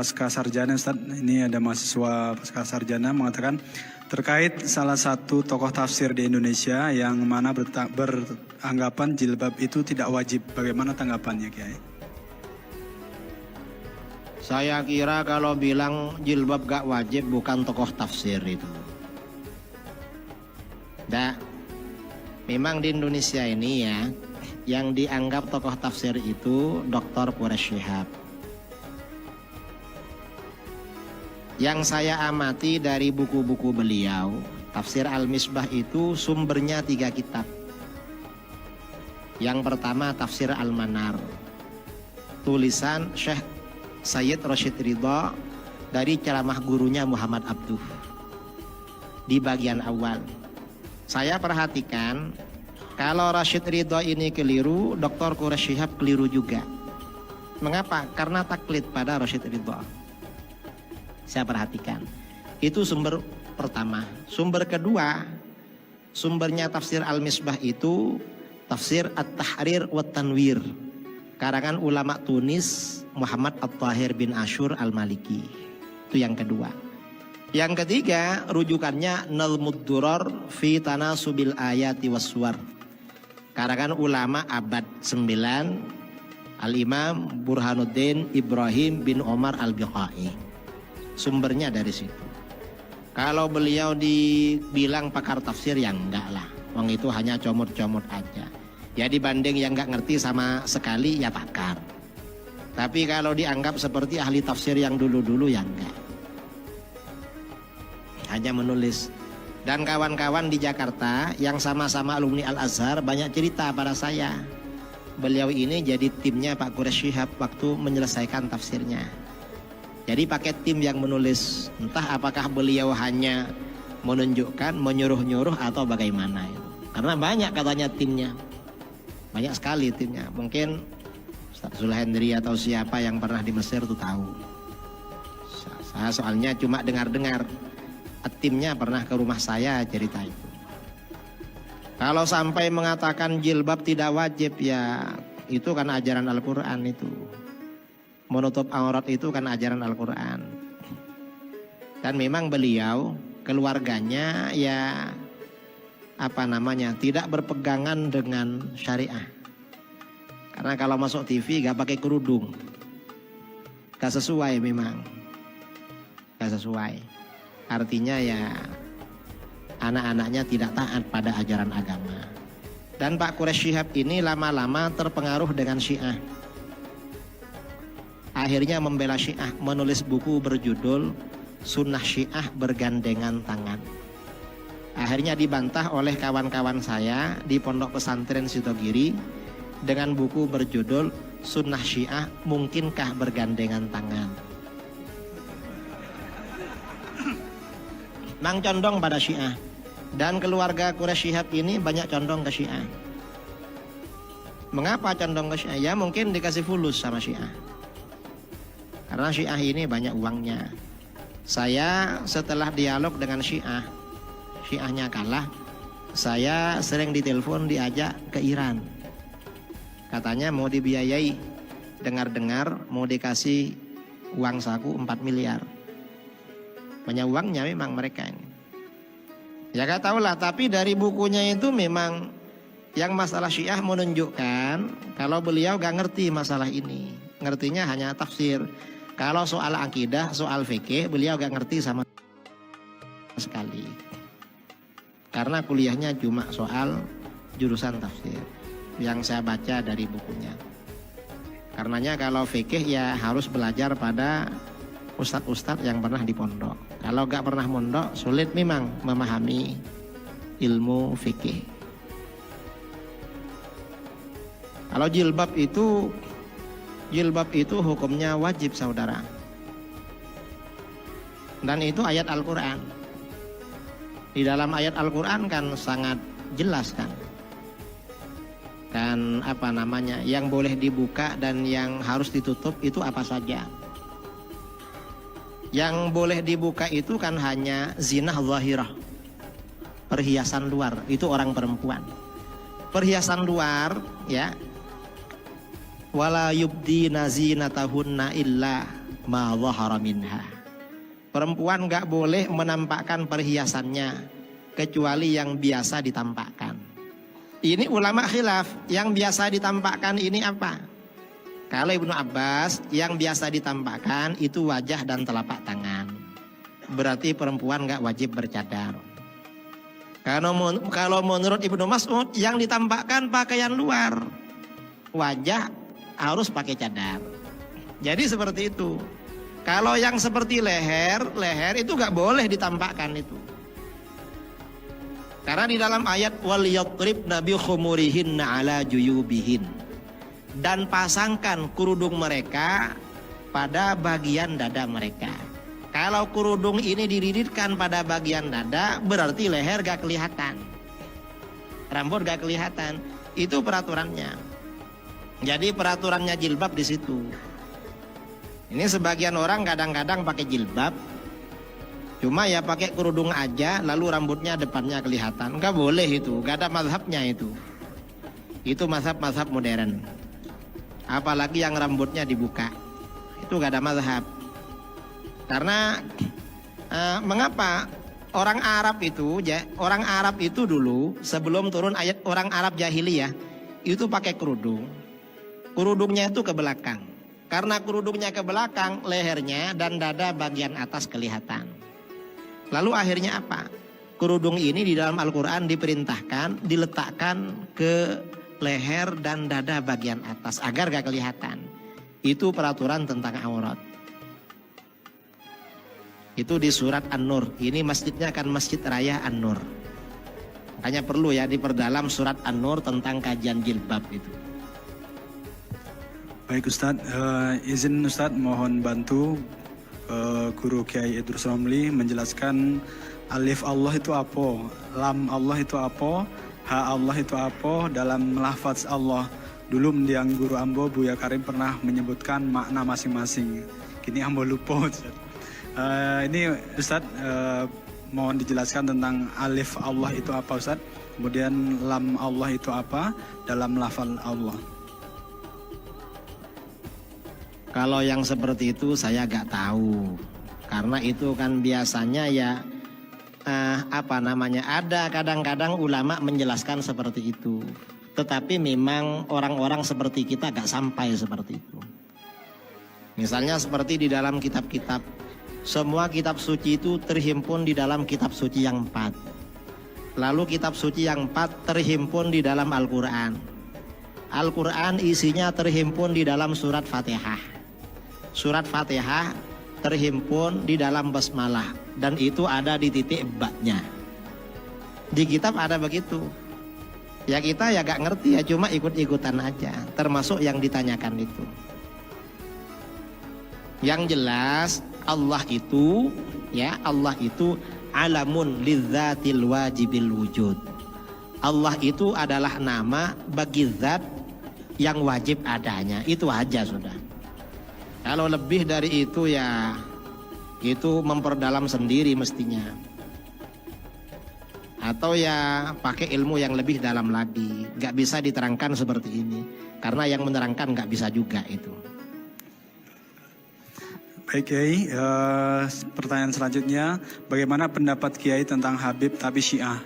pasca sarjana Ustaz. Ini ada mahasiswa pasca sarjana mengatakan terkait salah satu tokoh tafsir di Indonesia yang mana beranggapan jilbab itu tidak wajib. Bagaimana tanggapannya Kiai? Saya kira kalau bilang jilbab gak wajib bukan tokoh tafsir itu. Nah, memang di Indonesia ini ya, yang dianggap tokoh tafsir itu Dr. Quraish Shihab. Yang saya amati dari buku-buku beliau, Tafsir Al-Misbah itu sumbernya 3 kitab. Yang pertama Tafsir Al-Manar, tulisan Syekh Sayyid Rashid Ridha dari ceramah gurunya Muhammad Abduh. Di bagian awal saya perhatikan, kalau Rashid Ridha ini keliru, Dr. Quraish Shihab keliru juga. Mengapa? Karena taklid pada Rashid Ridha. Saya perhatikan, itu sumber pertama. Sumber kedua, sumbernya Tafsir Al-Misbah itu Tafsir At-Tahrir wa Tanwir, karangan ulama Tunis Muhammad At-Tahir bin Ashur Al-Maliki. Itu yang kedua. Yang ketiga, rujukannya Nalmud Durar fi Tanasubil Ayati Waswar, karangan ulama abad 9 Al-Imam Burhanuddin Ibrahim bin Omar Al-Biqai. Sumbernya dari situ. Kalau beliau dibilang pakar tafsir, ya enggak lah. Wong itu hanya comot-comot aja. Ya dibanding yang enggak ngerti sama sekali, ya pakar. Tapi kalau dianggap seperti ahli tafsir yang dulu-dulu, ya enggak. Hanya menulis. Dan kawan-kawan di Jakarta yang sama-sama alumni Al-Azhar banyak cerita pada saya. Beliau ini jadi timnya Pak Quraish Shihab waktu menyelesaikan tafsirnya. Jadi pakai tim yang menulis, entah apakah beliau hanya menunjukkan, menyuruh-nyuruh atau bagaimana. Karena banyak katanya timnya, banyak sekali timnya. Mungkin Ustaz Zulhendri atau siapa yang pernah di Mesir itu tahu. Saya soalnya cuma dengar-dengar, timnya pernah ke rumah saya cerita itu. Kalau sampai mengatakan jilbab tidak wajib, ya itu kan ajaran Al-Quran itu. Menutup aurat itu kan ajaran Al-Quran. Dan memang beliau, keluarganya ya tidak berpegangan dengan syariah. Karena kalau masuk TV gak pakai kerudung, gak sesuai memang. Gak sesuai. Artinya ya anak-anaknya tidak taat pada ajaran agama. Dan Pak Quraish Shihab ini lama-lama terpengaruh dengan Syiah. Akhirnya membela Syiah, menulis buku berjudul Sunnah Syiah Bergandengan Tangan. Akhirnya dibantah oleh kawan-kawan saya di Pondok Pesantren Sitogiri dengan buku berjudul Sunnah Syiah Mungkinkah Bergandengan Tangan. Mang condong pada Syiah. Dan keluarga Quraish Shihab ini banyak condong ke Syiah. Mengapa condong ke Syiah? Ya mungkin dikasih fulus sama Syiah. Karena Syiah ini banyak uangnya. Saya setelah dialog dengan Syiahnya kalah, saya sering ditelepon diajak ke Iran. Katanya mau dibiayai, dengar-dengar mau dikasih uang saku 4 miliar. Banyak uangnya memang mereka ini. Ya gak tahulah, tapi dari bukunya itu memang yang masalah Syiah menunjukkan kalau beliau gak ngerti masalah ini. Ngertinya hanya tafsir. Kalau soal akidah, soal fikih, beliau gak ngerti sama sekali. Karena kuliahnya cuma soal jurusan tafsir yang saya baca dari bukunya. Karenanya kalau fikih ya harus belajar pada ustadz-ustadz yang pernah di pondok. Kalau gak pernah mondok, sulit memang memahami ilmu fikih. Kalau jilbab itu hukumnya wajib, saudara. Dan itu ayat Al-Quran. Di dalam ayat Al-Quran kan sangat jelas kan. Dan yang boleh dibuka dan yang harus ditutup itu apa saja. Yang boleh dibuka itu kan hanya zinah zahirah, perhiasan luar, itu orang perempuan. Perhiasan luar ya, wala yubdina zinatahunna illa ma dhahara minha. Perempuan nggak boleh menampakkan perhiasannya kecuali yang biasa ditampakkan. Ini ulama khilaf, yang biasa ditampakkan ini apa? Kalau Ibnu Abbas, yang biasa ditampakkan itu wajah dan telapak tangan. Berarti perempuan nggak wajib bercadar. Kalau menurut Ibnu Mas'ud, yang ditampakkan pakaian luar, wajah harus pakai cadar. Jadi seperti itu. Kalau yang seperti leher itu nggak boleh ditampakkan itu. Karena di dalam ayat wal yadribna bi khumurihinna ala juyubihin, dan pasangkan kerudung mereka pada bagian dada mereka. Kalau kerudung ini dililitkan pada bagian dada, berarti leher gak kelihatan, rambut gak kelihatan. Itu peraturannya. Jadi peraturannya jilbab di situ. Ini sebagian orang kadang-kadang pakai jilbab, cuma ya pakai kerudung aja, lalu rambutnya depannya kelihatan. Enggak boleh itu, enggak ada mazhabnya itu. Itu mazhab-mazhab modern. Apalagi yang rambutnya dibuka, itu enggak ada mazhab. Karena mengapa orang Arab itu dulu sebelum turun ayat orang Arab jahiliyah itu pakai kerudung. Kerudungnya itu ke belakang. Karena kerudungnya ke belakang, lehernya dan dada bagian atas kelihatan. Lalu akhirnya apa? Kerudung ini di dalam Al-Quran diperintahkan diletakkan ke leher dan dada bagian atas agar gak kelihatan. Itu peraturan tentang aurat. Itu di surat An-Nur. Ini masjidnya kan Masjid Raya An-Nur. Makanya perlu ya diperdalam surat An-Nur tentang kajian jilbab itu. Baik Ustadz, izin Ustadz mohon bantu Guru Kiai Idrus Romli menjelaskan alif Allah itu apa, lam Allah itu apa, ha Allah itu apa dalam lafaz Allah. Dulu mendiang guru ambo Buya Karim pernah menyebutkan makna masing-masing. Kini ambo lupa. Ini Ustadz mohon dijelaskan tentang alif Allah itu apa Ustadz. Kemudian lam Allah itu apa dalam lafaz Allah. Kalau yang seperti itu saya gak tahu. Karena itu kan biasanya ya ada kadang-kadang ulama menjelaskan seperti itu. Tetapi memang orang-orang seperti kita gak sampai seperti itu. Misalnya seperti di dalam kitab-kitab, semua kitab suci itu terhimpun di dalam kitab suci yang 4. Lalu kitab suci yang 4 terhimpun di dalam Al-Quran. Al-Quran isinya terhimpun di dalam surat Fatihah. Surat Fatihah terhimpun di dalam basmalah, dan itu ada di titik ba-nya. Di kitab ada begitu. Ya kita ya gak ngerti ya, cuma ikut-ikutan aja, termasuk yang ditanyakan itu. Yang jelas Allah itu alamun lidzatil wajibil wujud. Allah itu adalah nama bagi zat yang wajib adanya. Itu aja sudah. Kalau lebih dari itu ya itu memperdalam sendiri mestinya. Atau ya pakai ilmu yang lebih dalam lagi. Gak bisa diterangkan seperti ini. Karena yang menerangkan gak bisa juga itu. Baik Kiai, pertanyaan selanjutnya, bagaimana pendapat Kiai tentang Habib tapi Syiah?